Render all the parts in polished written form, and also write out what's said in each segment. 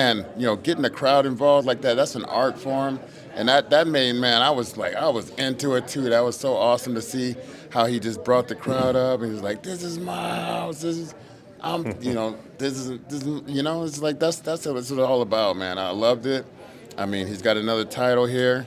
man, getting the crowd involved like that's an art form. And that made, man, I was into it too. That was so awesome to see how he just brought the crowd up. And he was like, this is my house. This is, it's like, that's what it's all about, man. I loved it. I mean, he's got another title here.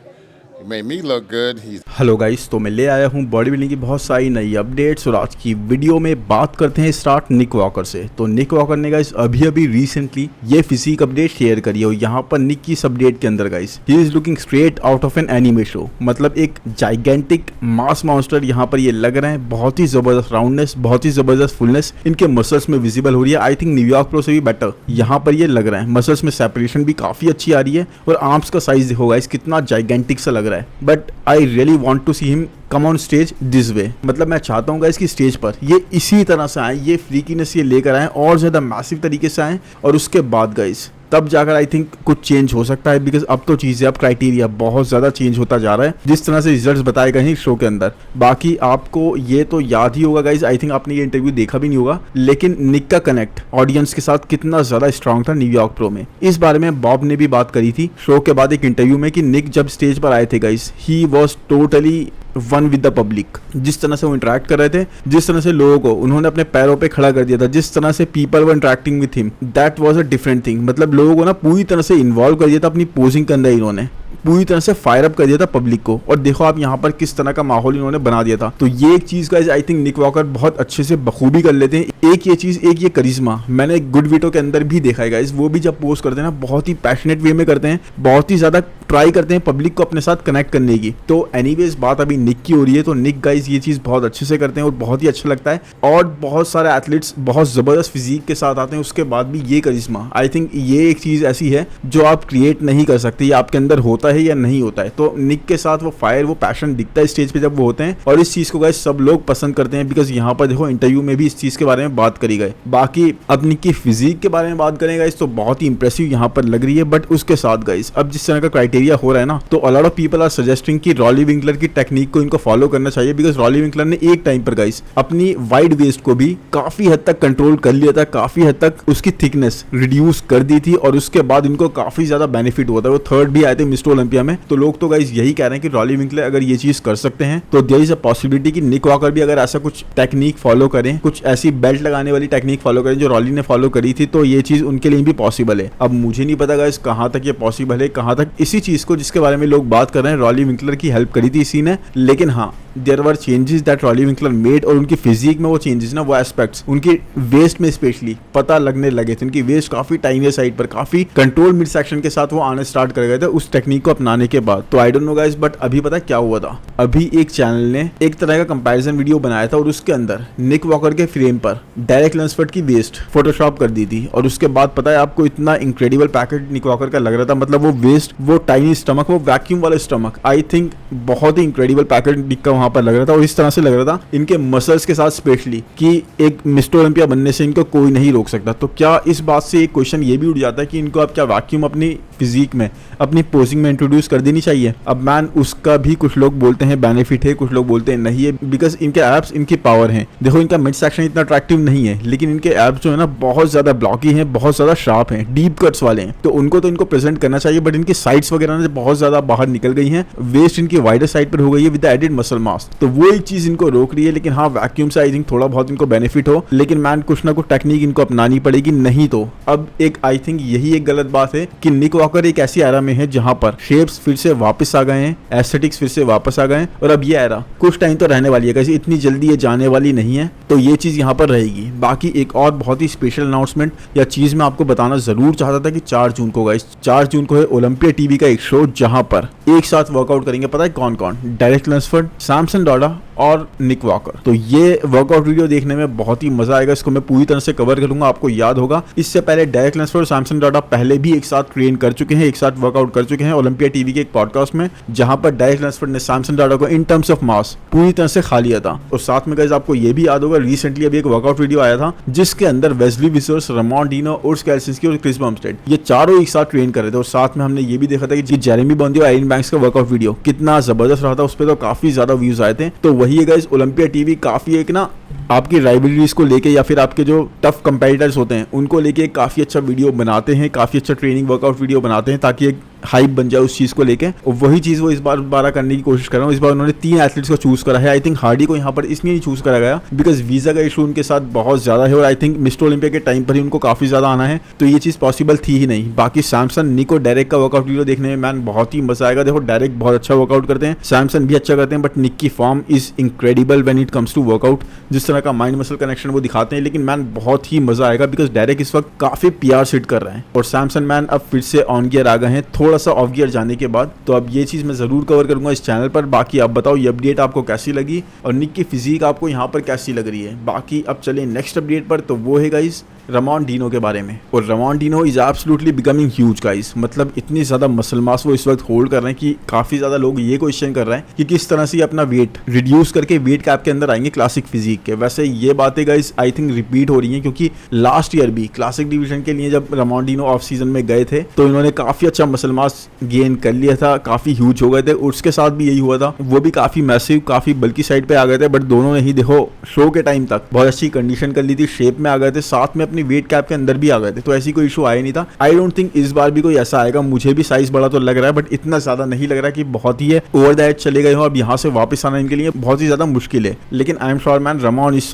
It made me look good. Hello guys, तो मैं ले आया हूँ body building की बहुत सारी नई updates और आज की वीडियो में बात करते हैं स्टार्ट निक वॉकर से। तो निक वॉकर ने गाइस अभी रिसेंटली ये फिजिक अपडेट शेयर करी है और यहाँ पर निक की इस अपडेट के अंदर guys he is looking straight out of an anime show. मतलब एक जाइगेंटिक मास मॉन्स्टर यहाँ पर ये लग रहे हैं। बहुत ही जबरदस्त राउंडनेस, बहुत ही जबरदस्त फुलनेस इनके मसल्स में विजिबल हो रही है। आई थिंक न्यूयॉर्क प्रो से भी बेटर यहाँ पर ये लग रहा है। मसल्स में सेपरेशन भी काफी अच्छी आ रही है और आर्म्स का साइज देखो गाइस कितना जाइगेंटिक सा लग रहा है। But I really want to see him come on stage this way. मतलब मैं चाहता हूँ इसकी स्टेज पर ये इसी तरह से आए, ये फ्रीकीनेस ये लेकर आए और ज्यादा मैसिव तरीके से आए और उसके बाद गाइस तब जाकर आई थिंक कुछ चेंज हो सकता है। बिकॉज अब तो चीजें, अब क्राइटेरिया बहुत ज्यादा चेंज होता जा रहा है जिस तरह से रिजल्ट्स बताए गए हैं शो के अंदर। बाकी आपको ये तो याद ही होगा गाइज, आई थिंक आपने ये इंटरव्यू देखा भी नहीं होगा, लेकिन निक का कनेक्ट ऑडियंस के साथ कितना ज्यादा स्ट्रांग था न्यूयॉर्क प्रो में। इस बारे में बॉब ने भी बात करी थी शो के बाद एक इंटरव्यू में कि निक जब स्टेज पर आए थे guys he was totally one with the public. जिस तरह से वो इंटरेक्ट कर रहे थे, जिस तरह से लोगों को उन्होंने अपने पैरों पे खड़ा कर दिया था, जिस तरह से people were interacting with him, that was a different thing. मतलब लोगों को ना पूरी तरह से इन्वॉल्व कर दिया था अपनी पोजिंग के अंदर, इन्होंने पूरी तरह से फायर अप कर दिया था पब्लिक को। और देखो आप यहाँ पर किस तरह का माहौल इन्होंने बना दिया था। तो ये एक चीज का आई थिंक निक वॉकर बहुत अच्छे से बखूबी कर लेते हैं। एक ये चीज, एक ये करिश्मा मैंने गुड वीटो के अंदर भी देखा है गाइस। वो भी जब पोस्ट करते हैं ना बहुत ही पैशनेट वे में करते हैं, बहुत ही ज्यादा ट्राई करते हैं पब्लिक को अपने साथ कनेक्ट करने की। तो एनीवेज बात अभी निक की हो रही है, तो निक गाइस ये चीज बहुत अच्छे से करते हैं और बहुत ही अच्छा लगता है। और बहुत सारे एथलीट्स बहुत जबरदस्त फिजिक के साथ आते हैं, उसके बाद भी ये करिश्मा, आई थिंक ये एक चीज ऐसी है जो आप क्रिएट नहीं कर सकते, ये आपके अंदर होता है या नहीं होता है। तो निक के साथ वो फायर, वो पैशन दिखता है स्टेज पे जब वो होते हैं और इस चीज को गाइस सब लोग पसंद करते हैं। बिकॉज यहाँ पर देखो इंटरव्यू में भी इस चीज के बारे में बात करी गई। बाकी अब निक की फिजिक के बारे में बात करें गाइस तो बहुत ही इंप्रेसिव यहाँ पर लग रही है। बट उसके साथ गाइस अब जिस तरह का क्राइटेरिया हो रहा है ना, तो a lot of people are suggesting कि रॉली विंकलर की टेक्निक को इनको फॉलो करना चाहिए। बिकॉज रॉली विंकलर ने एक टाइम पर गाइस अपनी वाइड वेस्ट को भी काफी हद तक कंट्रोल कर लिया था, काफी हद तक उसकी थिकनेस रिड्यूस कर दी थी और उसके बाद इनको काफी ज्यादा बेनिफिट हुआ था। वो थर्ड भी आए थे मिस्टर ओलंपिया में। तो लोग तो गाइस यही कह रहे हैं कि रॉली विंकलर अगर ये चीज कर सकते हैं तो देयर इज अ पॉसिबिलिटी कि निक वॉकर भी अगर ऐसा कुछ टेक्निक फॉलो करें, कुछ ऐसी बेल्ट लगाने वाली टेक्निक फॉलो करें जो रॉली ने फॉलो करी थी, तो ये चीज उनके लिए भी पॉसिबल है। अब मुझे नहीं पता गाइस कहां तक ये पॉसिबल है, कहां तक इसी चीज को जिसके बारे में लोग बात कर रहे हैं रॉली विंकलर की हेल्प करी थी इसी ने। लेकिन हाँ, there were changes that Roelly Winklaar made और उनकी फिजिक में वो चेंजेस ना, वो एस्पेक्ट्स उनकी वेस्ट में स्पेशली पता लगने लगे थे। उनकी वेस्ट काफी टाइनी साइड पर, काफी कंट्रोल मिड सेक्शन के साथ वो आने स्टार्ट कर गए थे उस टेक्निक को अपनाने के बाद। तो I don't know guys, but अभी पता क्या हुआ था, अभी एक चैनल ने एक तरह का कंपैरिजन वीडियो बनाया था और उसके अंदर निक वॉकर के फ्रेम पर डायरेक्ट लंसफर्ड की वेस्ट फोटोशॉप कर दी थी। और उसके बाद पता है आपको इतना इंक्रेडिबल पैकेज निक वॉकर का लग रहा था। मतलब वो वेस्ट, वो टाइनी स्टमक, वो वैक्यूम वाला स्टमक, आई थिंक बहुत ही इंक्रेडिबल पैकेज निक का वहां पर लग रहा था। और इस तरह से लग रहा था इनके मसल्स के साथ स्पेशली कि एक मिस्टर ओलंपिया बनने से इनको कोई नहीं रोक सकता। तो क्या इस बात से एक क्वेश्चन ये भी उठ जाता है कि इनको अब क्या वैक्यूम अपनी फिजिक में, अपनी पोजिंग में इंट्रोड्यूस कर देनी चाहिए? अब मैन उसका भी कुछ लोग बोलते हैं बेनिफिट है, कुछ लोग बोलते हैं नहीं है। बिकॉज इनके एब्स इनकी पावर हैं। देखो इनका मिड सेक्शन इतना अट्रैक्टिव नहीं है, लेकिन इनके एब्स जो है ना बहुत ज्यादा ब्लॉकी हैं, बहुत ज्यादा शार्प हैं, डीप कट्स वाले हैं। तो उनको तो इनको प्रेजेंट करना चाहिए। बट इनकी साइड्स वगैरह ना बहुत ज्यादा बाहर निकल गई हैं, वेस्ट इनकी वाइडर साइड पर हो गई है विद एडेड मसल मास। तो वो एक चीज इनको रोक रही है। लेकिन हाँ, वैक्यूम से आई थिंक थोड़ा बहुत इनको बेनिफिट हो, लेकिन मैन कुछ ना कुछ टेक्निक इनको अपनानी पड़ेगी। नहीं तो अब एक आई थिंक यही एक गलत बात है कि निक वॉकर एक ऐसी एरा में है जहां पर शेप्स फिर से वापस आ गए हैं, एस्थेटिक्स फिर से वापस आ गए हैं। और अब ये एरा कुछ टाइम तो रहने वाली है, कैसे इतनी जल्दी ये जाने वाली नहीं है। तो ये चीज यहाँ पर रहेगी। बाकी एक और बहुत ही स्पेशल अनाउंसमेंट या चीज मैं आपको बताना जरूर चाहता था कि 4 जून को गाइस, 4 जून को है ओलंपिया टीवी का एक शो जहां पर एक साथ वर्कआउट करेंगे। पता है कौन कौन? डायरेक्ट लंसफर्ड, सैमसन डॉडा और निक वॉकर। तो ये वर्कआउट वीडियो देखने में बहुत ही मजा आएगा। इसको मैं पूरी तरह से कवर करूंगा। आपको याद होगा इससे पहले डायरेक्ट लंसफर्ड और सैमसन डॉडा पहले भी एक साथ ट्रेन कर चुके हैं, एक साथ वर्कआउट कर चुके हैं ओलंपिया टीवी के एक पॉडकास्ट में, जहां पर डायरेक्ट लंसफर्ड ने सैमसन डॉडा को इन टर्म्स ऑफ मास पूरी तरह से खा लिया था। और साथ में गाइस आपको ये भी याद होगा रिसेंटली अभी एक वर्कआउट वीडियो आया था जिसके अंदर वेस्ली विसर्स, रमॉन डीनो, उर्स केल्सिंस्की और क्रिस बमस्टेड ये चारों एक साथ ट्रेन कर रहे थे। और साथ में हमने ये भी देखा था कि जेरेमी बॉन्दी और एरिन बैंक्स का वर्कआउट वीडियो कितना जबरदस्त रहा था। उस पर तो काफी ज्यादा व्यूज आए थे। तो वही है गाइस, ओलंपिया टीवी काफी एक ना आपकी राइवलरीज को लेके या फिर आपके जो टफ कंपेटिटर्स होते हैं उनको लेके काफी अच्छा वीडियो बनाते हैं, काफी अच्छा ट्रेनिंग वर्कआउट वीडियो बनाते हैं ताकि एक हाइप बन जाए उस चीज को लेके। और वही चीज वो इस बार दोबारा करने की कोशिश कर रहा हूँ। इस बार उन्होंने 3 एथलीट्स को चूज करा है। आई थिंक हार्डी को यहाँ पर इसलिए नहीं चूज करा गया बिकॉज वीजा का इशू उनके साथ बहुत ज्यादा है और आई थिंक मिस्टर ओलंपिया के टाइम पर ही उनको काफी ज्यादा आना है, तो ये चीज पॉसिबल थी ही नहीं। बाकी सैमसन, निक और डेरेक का वर्कआउट वीडियो देखने में मैन बहुत ही मजा आएगा। देखो डेरेक बहुत अच्छा वर्कआउट करते हैं, सैमसन भी अच्छा करते हैं, बट निक की form is incredible when it comes to workout. जिस तरह का माइंड मसल कनेक्शन वो दिखाते हैं, लेकिन मैन बहुत ही मजा आएगा बिकॉज डेरेक इस वक्त काफी पीआर हिट कर रहे हैं और सैमसन मैन अब फिर से ऑन गियर आ गए हैं थोड़ा सा ऑफ गियर जाने के बाद। तो अब ये चीज मैं जरूर कवर करूंगा इस चैनल पर। बाकी आप बताओ ये अपडेट आपको कैसी लगी और निक की फिजिक आपको यहाँ पर कैसी लग रही है। बाकी अब चले नेक्स्ट अपडेट पर, तो वो है गाइस रमॉन डिनो के बारे में। और Ramon Dino is absolutely becoming huge guys, मतलब इतनी ज्यादा मसल मास वो इस वक्त होल्ड कर रहे हैं कि काफी ज्यादा लोग ये क्वेश्चन कर रहे हैं कि किस तरह से अपना वेट रिड्यूस करके वेट कैप के अंदर आएंगे क्लासिक फिजिक के। वैसे ये बातें गाइस आई थिंक रिपीट हो रही हैं क्योंकि लास्ट ईयर भी क्लासिक डिवीजन के लिए जब रमॉन डिनो ऑफ सीजन में गए थे तो इन्होंने काफी अच्छा मसल मास गेन कर लिया था, काफी ह्यूज हो गए थे। उसके साथ भी यही हुआ था, वो भी काफी मैसिव, काफी बल्कि साइड पे आ गए थे, बट दोनों ने ही देखो शो के टाइम तक बहुत अच्छी कंडीशन कर ली थी, शेप में आ गए थे, साथ में अपनी वेट कैप के अंदर भी आ गए थे, तो ऐसी कोई इशू आया नहीं था। आई डोंट थिंक इस बार भी कोई ऐसा आएगा। मुझे भी साइज बड़ा तो लग रहा है बट इतना ज्यादा नहीं लग रहा कि बहुत ही ओवर द एज चले गए हो। अब यहाँ से वापस आना इनके लिए बहुत ही ज्यादा मुश्किल है, लेकिन आई एम श्योर मैन रमॉन इस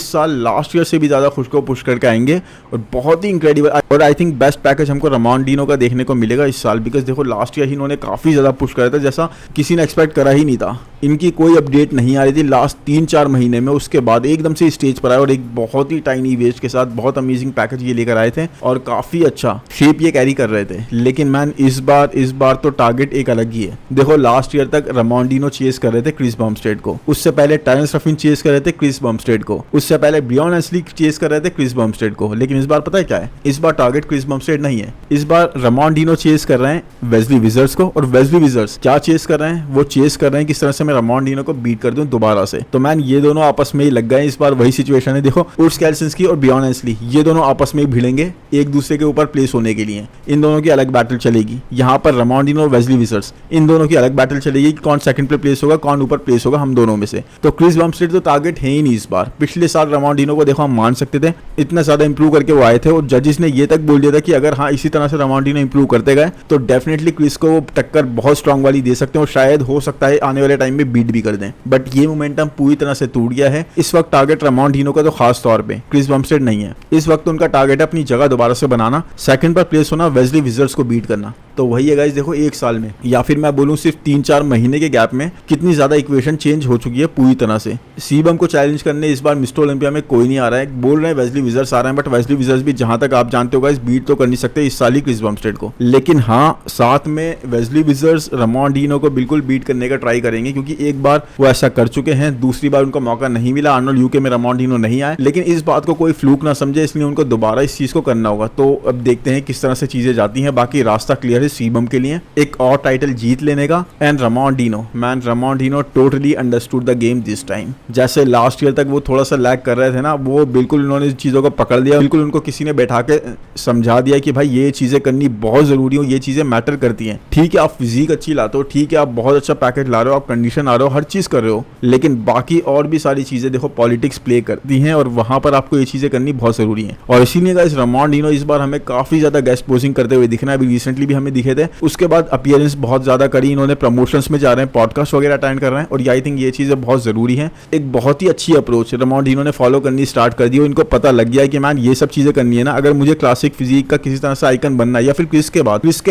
साल लास्ट ईयर से भी ज्यादा खुश को पुश करके आएंगे और बहुत ही इंक्रेडिबल। और आई थिंक बेस्ट पैकेज हमको रमॉन डिनो का देखने को मिलेगा इस साल बिकॉज देखो लास्ट ईयर ही इन्होंने काफी ज्यादा पुश करा था जैसा किसी ने एक्सपेक्ट करा ही नहीं था। इनकी कोई अपडेट नहीं आ रही थी लास्ट 3-4 महीने में, उसके बाद एकदम से स्टेज पर आए और एक बहुत ही टाइनी वेस्ट के साथ बहुत अमेजिंग पैकेज ये लेकर आए थे और काफी अच्छा शेप ये कैरी कर रहे थे। लेकिन मैन इस बार तो टारगेट एक अलग ही है। देखो लास्ट ईयर तक रमॉन डिनो चेस कर रहे थे क्रिस बमस्टेड को, उससे पहले टायरंस रफिन चेस कर रहे थे क्रिस बमस्टेड को, उससे पहले ब्रियॉन एंसली चेस कर रहे थे क्रिस बमस्टेड को। लेकिन इस बार पता है क्या है, इस बार टारगेट क्रिस बमस्टेड नहीं है, इस बार रमॉन डिनो चेस कर रहे हैं वेस्ली विजर्ड्स को। और वेस्ली विजर्ड्स क्या चेस कर रहे हैं, वो चेस कर रहे हैं किस तरह से मैं रमॉन डिनो को बीट कर दूं दोबारा से। तो मैन ये दोनों आपस में ही लग गए, इस बार वही सिचुएशन है। देखो उर्स केल्सिंस्की और ब्रियॉन एंसली ये दोनों आपस में भिड़ेंगे एक दूसरे के ऊपर प्लेस होने के लिए। इन दोनों की अलग बैटल चलेगी। यहाँ पर रमॉन डिनो और वेस्ली विजर्ड्स इन दोनों की अलग बैटल चलेगी, कौन सेकंड पे प्लेस होगा, कौन ऊपर प्लेस होगा, हम दोनों में से। तो क्रिस बमस्टेड तो टारगेट है ही नहीं इस बार। पिछले साल रमॉन डिनो को देखो हम मान सकते थे, इतना ज्यादा इंप्रूव करके वो आए थे और जजेस ने ये तक बोल दिया था कि अगर हाँ इसी तरह से रमॉन डिनो इंप्रूव करते गए तो डेफिनेटली क्रिस को वो टक्कर बहुत स्ट्रांग वाली दे सकते हैं और शायद हो सकता है आने वाले टाइम में बीट भी कर दें। बट ये मोमेंटम पूरी तरह से टूट गया है। इस वक्त टारगेट रमॉन डिनो का तो खास तौर पे क्रिस बमस्टेड नहीं है। इस वक्त उनका टारगेट है अपनी जगह दोबारा से बनाना, सेकंड पर प्लेस होना, वेस्ली विजर्ड्स को बीट करना। तो वही है गाइस, देखो एक साल में या फिर मैं बोलूं सिर्फ 3-4 महीने के गैप में कितनी ज्यादा इक्वेशन चेंज हो चुकी है पूरी तरह से। सीबम को चैलेंज करने इस बार मिस्टर ओलंपिया में कोई नहीं आ रहा है। बोल रहे हैं वेस्ली विजर्ड्स आ रहे हैं, बट वेस्ली विजर्ड्स भी जहां तक आप जानते हो गाइस बीट तो कर नहीं सकते इस साल ही क्रिस बमस्टेड को। लेकिन हाँ साथ में वेस्ली विजर्ड्स रमॉन डिनो को बिल्कुल बीट करने का ट्राई करेंगे क्योंकि एक बार वो ऐसा कर चुके हैं, दूसरी बार उनको मौका नहीं मिला। आर्नोल्ड यूके में रमॉन डिनो नहीं आए, लेकिन इस बात को कोई फ्लूक ना समझे, इसलिए उनको दोबारा इस चीज को करना होगा। तो अब देखते हैं किस तरह से चीजें जाती हैं। बाकी रास्ता क्लियर है सीबम के लिए एक और टाइटल जीत लेने का। And Ramon Dino man, Ramon Dino totally understood the game this time. जैसे लास्ट ईयर तक वो थोड़ा सा लैग कर रहे थे ना, वो बिल्कुल उन्होंने चीजों को पकड़ लिया। बिल्कुल उनको किसी ने बैठा के समझा दिया कि भाई ये चीजें करनी बहुत जरूरी हो, ये चीजें मैटर करती हैं। ठीक है आप फिजिक अच्छी लाते हो, ठीक है आप बहुत अच्छा पैकेज ला रहे हो, आप कंडीशन आ रहे हो, हर चीज कर रहे हो, लेकिन बाकी और भी सारी चीजें देखो पॉलिटिक्स प्ले करती हैं और वहां पर आपको ये चीजें करनी बहुत जरूरी है। और इसीलिए गाइस रमॉन डिनो इस बार हमें काफी ज्यादा गेस्ट पोजिंग करते हुए दिखना है। अभी रिसेंटली भी हमें दिखे थे, उसके बाद अपीयरेंस बहुत ज्यादा करी इन्होंने, प्रमोशंस में जा रहे हैं, पॉडकास्ट वगैरह अटेंड कर रहे हैं और आई थिंक ये चीजें बहुत जरूरी है। एक बहुत ही अच्छी अप्रोच रमॉन डिनो ने फॉलो करनी स्टार्ट कर दी। इनको पता लग गया कि मैन ये सब चीजें करनी है ना, अगर मुझे क्लासिक फिजिक का किसी तरह से आइकन बनना है या फिर क्रिस के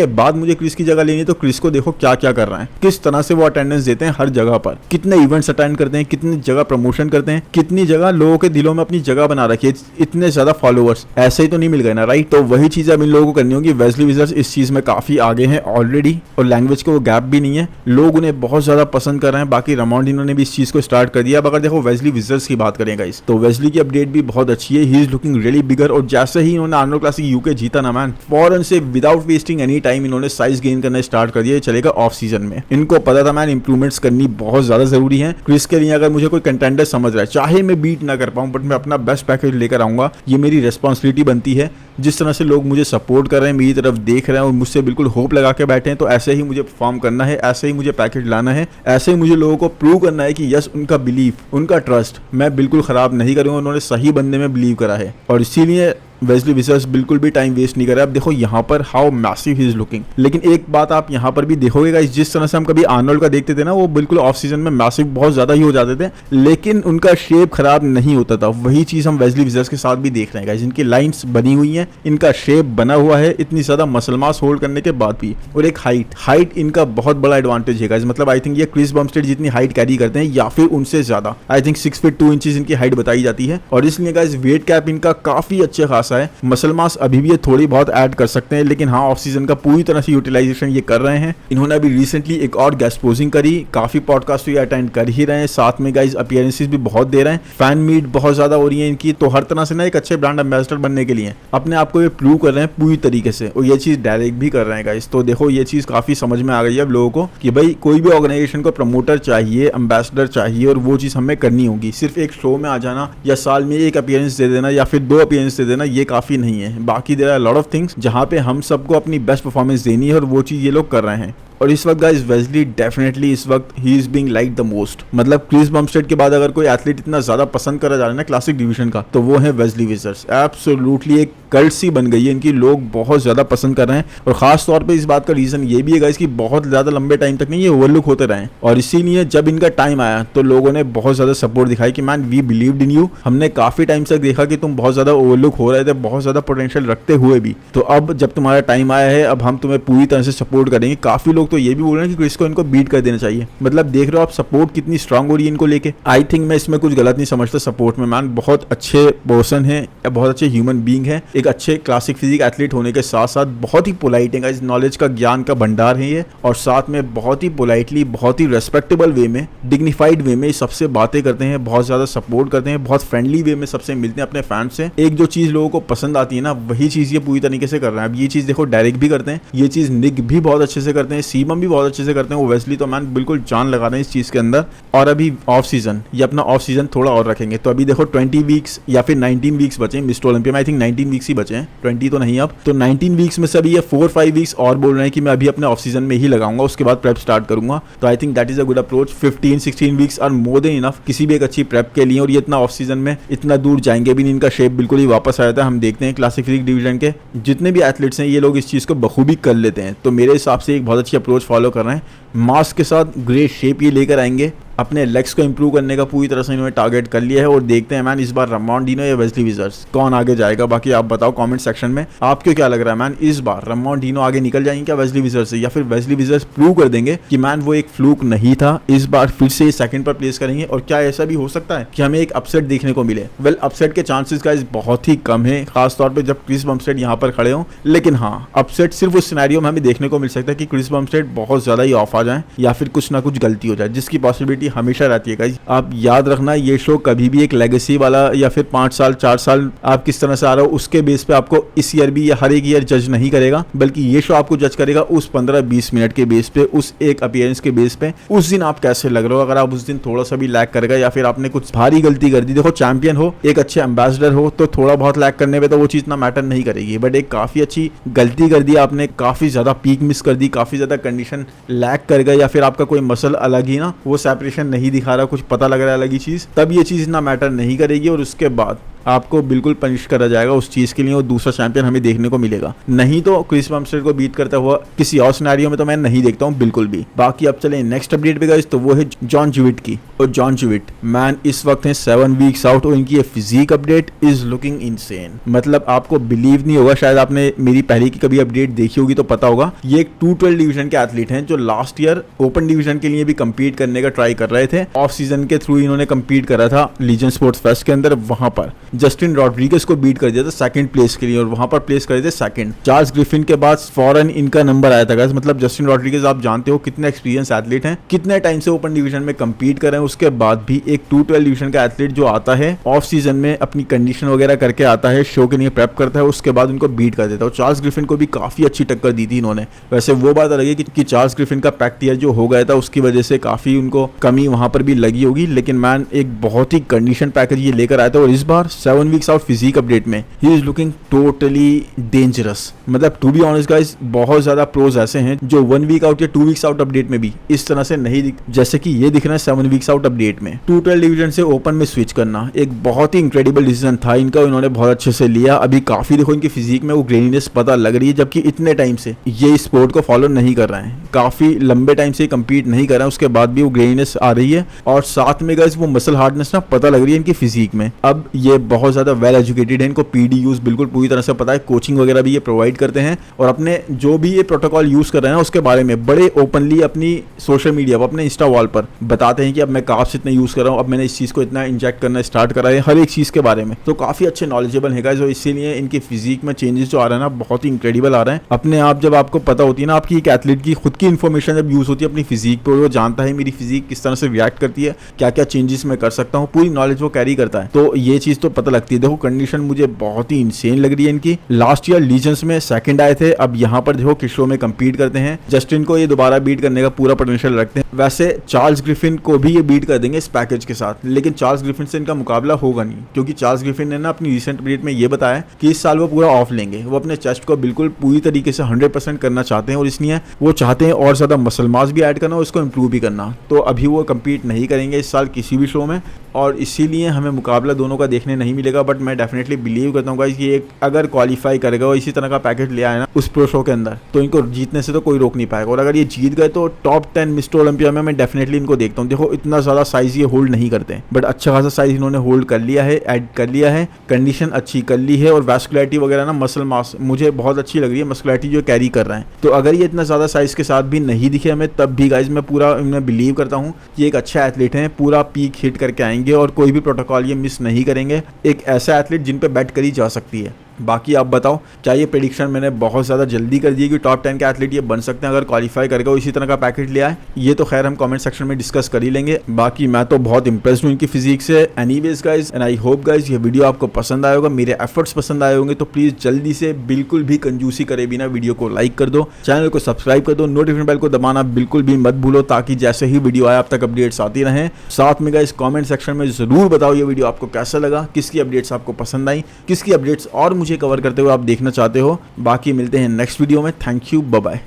बाद मुझे क्रिस की जगह लेनी है, तो क्रिस को देखो क्या क्या कर रहा है, किस तरह से वो अटेंडेंस देते हैं हर जगह पर, कितने इवेंट्स अटेंड करते हैं, कितनी जगह प्रमोशन करते हैं, कितनी जगह लोगों के दिलों में अपनी जगह बना रखी है, इतने ज्यादा फॉलोअर्स ऐसे ही तो नहीं मिल गए ना, राइट। तो वही चीजें अब इन लोगों को करनी होगी। वेस्ली विजर्ड्स इस चीज में काफी आगे हैं ऑलरेडी और लैंग्वेज को गैप भी नहीं है, लोग उन्हें बहुत ज्यादा पसंद कर रहे हैं। बाकी रमॉन डिनो ने भी इस चीज को स्टार्ट कर दिया। अब अगर देखो वेस्ली विजर्ड्स की बात करें गाइस, तो वेस्ली की अपडेट भी बहुत अच्छी है। ही इज लुकिंग रियली बिगर और जैसे ही इन्होंने आर्नोल्ड क्लासिक यूके जीता ना मैन, फौरन से विदाउट वेस्टिंग एनी टाइम इन्होंने साइज गेन करना स्टार्ट कर दिया। ये चलेगा ऑफ सीजन में। इनको पता था मैन इंप्रूवमेंट्स करनी बहुत ज्यादा जरूरी है। क्रिस के लिए अगर मुझे कोई कंटेंडर समझ रहा है, चाहे मैं बीट ना कर पाऊं बट मैं अपना बेस्ट पैकेज लेकर आऊंगा, ये मेरी रेस्पॉन्सिबिलिटी बनती है। जिस तरह से लोग मुझे सपोर्ट कर रहे हैं, मेरी तरफ देख रहे हैं और मुझसे बिल्कुल होप लगा के बैठे हैं, तो ऐसे ही मुझे परफॉर्म करना है, ऐसे ही मुझे पैकेज लाना है, ऐसे ही मुझे लोगों को प्रूव करना है कि यस, उनका बिलीफ, उनका ट्रस्ट मैं बिल्कुल ख़राब नहीं करूँगा, उन्होंने सही बंदे में बिलीव करा है। और इसीलिए वेस्ली विजर्स बिल्कुल भी टाइम वेस्ट नहीं कर रहे। अब देखो यहाँ पर how massive he is looking. लेकिन एक बात आप यहाँ पर भी देखोगे गाइस, जिस तरह से हम कभी आर्नोल्ड का देखते थे ना, वो बिल्कुल ऑफ सीजन में मैसिव बहुत ज्यादा ही हो जाते थे, लेकिन उनका शेप खराब नहीं होता था। वही चीज हम वेस्ली विजर्स के साथ भी देख रहे हैं गाइस। इनकी लाइंस बनी हुई हैं, इनका शेप बना हुआ है, इतनी ज्यादा मसल मास होल्ड करने के बाद भी। और एक हाइट इनका बहुत बड़ा एडवांटेज है गाइस। मतलब आई थिंक ये क्रिस बमस्टेड जितनी हाइट कैरी करते हैं या फिर उनसे ज्यादा, आई थिंक 6 फीट 2 इंचेस इनकी हाइट बताई जाती है। और इसलिए गाइस वेट कैप इनका काफी अच्छा खासा है। मसल मास अभी भी ये थोड़ी बहुत ऐड कर सकते हैं, लेकिन हाँ, ऑफ सीजन का पूरी तरह से यूटिलाइजेशन ये कर रहे हैं। इन्होंने अभी रिसेंटली एक और गेस्ट पोजिंग करी, काफी पॉडकास्ट तो ये अटेंड कर ही रहे हैं, साथ में गाइस अपीयरेंसेस भी बहुत दे रहे हैं, फैन मीट बहुत ज्यादा हो रही है इनकी। तो हर तरह से ना एक अच्छे ब्रांड एम्बेसडर बनने के लिए अपने आप को ये प्रूव कर रहे हैं पूरी तरीके से, और ये चीज डायरेक्ट भी कर रहे हैं गाइस। तो देखो ये चीज काफी समझ में आ गई है अब लोगों को कि भाई कोई भी ऑर्गेनाइजेशन को प्रमोटर चाहिए, एम्बेसडर चाहिए, और वो चीज हमें करनी होगी। सिर्फ एक शो में आ जाना या साल में एक अपीयरेंस दे देना या फिर 2 अपीयरेंस दे देना, ये काफी नहीं है। बाकी there are lot of things जहां पे हम सबको अपनी बेस्ट परफॉर्मेंस देनी है, और वो चीज ये लोग कर रहे हैं। और इस वक्त गाइस वेस्ली डेफिनेटली इस वक्त he is being like the most. मतलब क्रिस बमस्टेड के बाद अगर कोई एथलीट इतना ज्यादा पसंद करा जा रहा है ना क्लासिक डिवीजन का, तो वो है वेस्ली विजर्स। एब्सोल्युटली एक कल्ट सी बन गई है इनकी, लोग बहुत ज्यादा पसंद कर रहे हैं। और खास तौर पे इस बात का रीजन ये भी है गाइस कि बहुत ज्यादा लंबे टाइम तक नहीं ये ओवरलुक होते रहे, और इसीलिए जब इनका टाइम आया तो लोगों ने बहुत ज्यादा सपोर्ट दिखाई कि man we believed in you. हमने काफी टाइम तक देखा कि तुम बहुत ज्यादा ओवरलुक हो रहे थे, बहुत ज्यादा पोटेंशियल रखते हुए भी, तो अब जब तुम्हारा टाइम आया है, अब हम तुम्हें पूरी तरह से सपोर्ट करेंगे। काफी लोग तो ये भी बोल रहे हैं कि इसको इनको बीट कर देना चाहिए। मतलब देख रहे हो आप सपोर्ट कितनी स्ट्रांग हो रही है इनको लेके। आई थिंक मैं इसमें कुछ गलत नहीं समझता सपोर्ट में। मैन बहुत अच्छे पर्सन है, बहुत अच्छे ह्यूमन बीइंग है, एक अच्छे क्लासिक फिजिक एथलीट होने के साथ साथ बहुत ही पोलाइट है, नॉलेज का ज्ञान का भंडार है ये, और साथ में बहुत ही पोलाइटली, बहुत ही रेस्पेक्टेबल वे में, डिग्निफाइड वे में सबसे बातें करते हैं, बहुत ज्यादा सपोर्ट करते हैं, बहुत फ्रेंडली वे में सबसे मिलते हैं अपने फैंस से। एक जो चीज लोगों को पसंद आती है ना, वही चीज ये पूरी तरीके से कर रहे हैं। अब ये चीज देखो डायरेक्ट भी करते हैं, ये चीज निक भी बहुत अच्छे से करते हैं, सीमम भी बहुत अच्छे से करते हैं, वो वेस्ली तो मैन बिल्कुल जान लगा रहे हैं इस चीज के अंदर। और अभी ऑफ सीजन, ये अपना ऑफ सीजन थोड़ा और रखेंगे, तो अभी देखो 20 वीक्स या फिर 19 वीक्स बचे मिस्टर ओलंपिया में। आई थिंक 19 वीक्स ही बचे हैं, 20 तो नहीं। अब तो 19 वीक्स में से अभी ये 4-5 वीक्स और बोल रहे हैं कि मैं अभी अपने ऑफ सीजन में ही लगाऊंगा, उसके बाद प्रेप स्टार्ट करूंगा। तो I think that is a good approach. 15-16 weeks are more than enough किसी भी एक अच्छी प्रेप के लिए, और ये इतना ऑफ सीजन में इतना दूर जाएंगे भी नहीं, इनका शेप बिल्कुल ही वापस आया था। हम देखते हैं क्लासिक फिजिक डिवीजन के जितने भी एथलीट्स हैं, ये लोग इस चीज को बखूबी कर लेते हैं। तो मेरे हिसाब से एक बहुत अच्छी अप्रोच फॉलो कर रहे हैं। मास्क के साथ ग्रेट शेप ये लेकर आएंगे, अपने लेग्स को इंप्रूव करने का पूरी तरह से इन्होंने टारगेट कर लिया है। और देखते हैं मैन इस बार रमोंडिनो या वेस्ली विजर्स कौन आगे जाएगा। बाकी आप बताओ कमेंट सेक्शन में आपको क्या लग रहा है मैन, इस बार रमोंडिनो आगे निकल जाएंगे क्या वेस्ली विजर्स से, या फिर वेस्ली विजर्स प्रूव कर देंगे कि मैन वो एक फ्लूक नहीं था, इस बार फिर से सेकंड पर प्लेस करेंगे। और क्या ऐसा भी हो सकता है कि हमें एक अपसेट देखने को मिले? वेल अपसेट के चांसेस गाइस बहुत ही कम है, खासतौर पर जब क्रिस बमस्टेड यहाँ पर खड़े हों। लेकिन हाँ, अपसेट सिर्फ उस सिनेरियो में हमें देखने को मिल सकता है कि क्रिस बमस्टेड बहुत ज्यादा ही ऑफ आ जाए या फिर कुछ ना कुछ गलती हो जाए, जिसकी पॉसिबिलिटी हमेशा रहती है। आप याद रखना, ये शो कभी भी एक लेगेसी वाला या फिर 5 साल 4 साल आप किस तरह से आ रहे हो उसके बेस पे आपको इस ईयर भी या हर एक ईयर जज नहीं करेगा, बल्कि ये शो आपको जज करेगा उस 15-20 मिनट के बेस पे, उस एक अपीयरेंस के बेस पे, उस दिन आप कैसे लग रहे हो। अगर आप उस दिन थोड़ा सा भी लैग करेगा या फिर आपने कुछ भारी गलती कर दी, देखो चैंपियन हो, एक अच्छे एम्बेसडर हो, तो थोड़ा बहुत लैग करने पे तो वो चीज ना मैटर नहीं करेगी। बट एक काफी अच्छी गलती कर दी आपने, काफी ज्यादा पीक मिस कर दी, काफी ज्यादा कंडीशन लैग कर गया, या फिर आपका कोई मसल अलग ही ना, वो सेपरेशन नहीं दिखा रहा, कुछ पता लग रहा है अलग ही चीज, तब ये चीज ना मैटर नहीं करेगी। और उसके बाद आपको बिल्कुल पनिश करा जाएगा उस चीज के लिए, और दूसरा चैंपियन हमें देखने को मिलेगा। नहीं तो क्रिस बमस्टेड को बीट करता हुआ किसी और सिनेरियो में तो मैं नहीं देखता हूँ बिल्कुल भी। बाकी अब चले नेक्स्ट अपडेट पे गाइस, तो वो है जॉन ज्यूविट की। और जॉन ज्यूविट मैन इस वक्त है 7 वीक्स आउट, और इनकी ये physique update is looking insane. मतलब आपको बिलीव नहीं होगा, शायद आपने मेरी पहले की कभी अपडेट देखी होगी तो पता होगा। ये एक 212 डिवीजन के एथलीट हैं जो लास्ट ईयर ओपन डिवीजन के लिए भी कम्पीट करने का ट्राई कर रहे थे। ऑफ सीजन के थ्रू इन्होंने कम्पीट करा था लीजेंड स्पोर्ट्स फेस्ट के अंदर, वहां पर जस्टिन रॉड्रिगेज को बीट कर दिया था सेकंड प्लेस के लिए, और वहां पर प्लेस करे थे सेकंड। चार्ल्स ग्रिफिन के बाद फौरन इनका नंबर आया था गाइस। मतलब जस्टिन रॉड्रिगेज आप जानते हो कितने एक्सपीरियंस एथलीट हैं, कितने टाइम से ओपन डिवीजन में कम्पीट कर रहे हैं, उसके बाद भी एक 212 डिवीजन का एथलीट जो आता है ऑफ सीजन में अपनी कंडीशन वगैरह करके आता है, शो के लिए प्रेप करता है, उसके बाद उनको बीट कर देता है। और चार्ल्स ग्रिफिन को भी काफी अच्छी टक्कर दी थी इन्होंने। वैसे वो बात अलग है कि चार्ल्स ग्रिफिन का पैक्ट ईयर जो हो गया था उसकी वजह से काफी उनको कमी वहां पर भी लगी होगी, लेकिन मैन एक बहुत ही कंडीशन पैकेज ये लेकर आया था। और इस बार 7 वीक्स आउट फिजिक अपडेट में ही इज लुकिंग टोटली डेंजरस। मतलब टू बी ऑनेस्ट गाइस, बहुत ज्यादा प्रोज ऐसे हैं जो 1 वीक आउट या 2 वीक्स आउट अपडेट में भी इस तरह से नहीं जैसे कि ये दिख रहा है 7 वीक्स आउट अपडेट में। 212 डिवीजन से ओपन में स्विच करना एक बहुत ही इंक्रेडिबल डिसीजन था इनका, इन्होंने बहुत अच्छे से लिया। अभी काफी देखो इनकी फिजिक में वो ग्रेनीनेस पता लग रही है, जबकि इतने टाइम से ये स्पोर्ट को फॉलो नहीं कर रहे हैं, काफी लंबे टाइम से कम्पीट नहीं कर रहे हैं, उसके बाद भी वो ग्रेनीनेस आ रही है और साथ में गाइस वो मसल हार्डनेस ना पता लग रही है इनकी फिजिक में। अब ये बहुत ज्यादा वेल एजुकेटेड है, इनको पीडी यूज बिल्कुल पूरी तरह से पता है, कोचिंग वगैरह भी ये प्रोवाइड करते हैं और अपने जो भी ये प्रोटोकॉल यूज कर रहे हैं उसके बारे में बड़े ओपनली अपनी सोशल मीडिया पर, अपने इंस्टा वॉल पर बताते हैं कि अब मैं कार्ब्स इतने यूज कर रहा हूँ, अब मैंने इस चीज को इतना इंजेक्ट करना स्टार्ट करा है, हर एक चीज के बारे में। तो काफी अच्छे नॉलेजेबल है गाइस, और इसीलिए इनकी फिजिक में चेंजेस जो आ रहे हैं ना बहुत ही इंक्रेडिबल आ रहे हैं। अपने आप जब आपको पता होती है ना, आपकी एक एथलीट की खुद की इन्फॉर्मेशन जब यूज होती है अपनी फिजिक पे, वो जानता है मेरी फिजिक किस तरह से रिएक्ट करती है, क्या क्या चेंजेस मैं कर सकता हूँ, पूरी नॉलेज वो कैरी करता है, तो ये चीज तो पता लगती है। देखो कंडीशन मुझे बहुत ही इंसेन लग रही है इनकी। लास्ट ईयर लीजेंड्स में सेकंड आए थे, अब यहाँ पर देखो किशो में कम्पीट करते हैं। जस्टिन को ये दोबारा बीट करने का पूरा पोटेंशियल रखते हैं। वैसे चार्ल्स ग्रिफिन को भी ये बीट कर देंगे इस पैकेज के साथ, लेकिन चार्ल्स ग्रिफिन से इनका मुकाबला होगा नहीं, क्योंकि चार्ल्स ग्रिफिन ने ना अपनी रिसेंट अपडेट में ये बताया कि इस साल वो पूरा ऑफ लेंगे। वो अपने चेस्ट को बिल्कुल पूरी तरीके से 100% करना चाहते हैं और इसलिए वो चाहते हैं और ज्यादा मसल मास भी ऐड करना और उसको इंप्रूव भी करना। तो अभी वो कम्पीट नहीं करेंगे इस साल किसी भी शो में, और इसीलिए हमें मुकाबला दोनों का देखने नहीं मिलेगा। बट मैं डेफिनेटली बिलीव करता हूँ कि एक अगर क्वालिफाई करेगा और इसी तरह का पैकेज ले आए ना उस प्रो शो के अंदर, तो इनको जीतने से तो कोई रोक नहीं पाएगा। और अगर ये जीत गए तो टॉप 10 मिस्टर ओलंपिया में मैं डेफिनेटली इनको देखता हूँ। देखो इतना ज्यादा साइज ये होल्ड नहीं करते हैं, बट अच्छा खासा साइज इन्होंने होल्ड कर लिया है, ऐड कर लिया है, कंडीशन अच्छी कर ली है, और वैस्कुलरिटी वगैरह ना मसल मास मुझे बहुत अच्छी लग रही है, मस्कुलरिटी जो कैरी कर रहे हैं। तो अगर ये इतना ज्यादा साइज के साथ भी नहीं दिखे हमें, तब भी गाइज मैं पूरा इनमें बिलीव करता हूँ कि एक अच्छा एथलीट है, पूरा पीक हिट करके आएंगे और कोई भी प्रोटोकॉल ये मिस नहीं करेंगे। एक ऐसा एथलीट जिन पे बैट करी जा सकती है। बाकी आप बताओ, क्या ये प्रेडिक्शन मैंने बहुत ज़्यादा जल्दी कर दी कि टॉप 10 के एथलीट ये बन सकते हैं अगर क्वालिफाई करके इसी तरह का पैकेज लिया है? ये तो खैर हम कमेंट सेक्शन में डिस्कस कर ही लेंगे। बाकी मैं तो बहुत इंप्रेस्ड हूँ इनकी फिजिक से। Anyways guys, and I hope guys ये वीडियो आपको पसंद आए होगा, मेरे एफर्ट्स पसंद आए होंगे, तो प्लीज़ जल्दी से बिल्कुल भी कंजूसी करे बिना वीडियो को लाइक कर दो, चैनल को सब्सक्राइब कर दो, नोटिफिकेशन बेल को दबाना बिल्कुल भी मत भूलो, ताकि जैसे ही वीडियो आए आप तक अपडेट्स आती रहें। साथ में गाइज कॉमेंट सेक्शन में ज़रूर बताओ ये वीडियो आपको कैसा लगा, किसकी अपडेट्स आपको पसंद आई, किसकी अपडेट्स और मुझे कवर करते हुए आप देखना चाहते हो। बाकी मिलते हैं नेक्स्ट वीडियो में। Thank you, bye bye.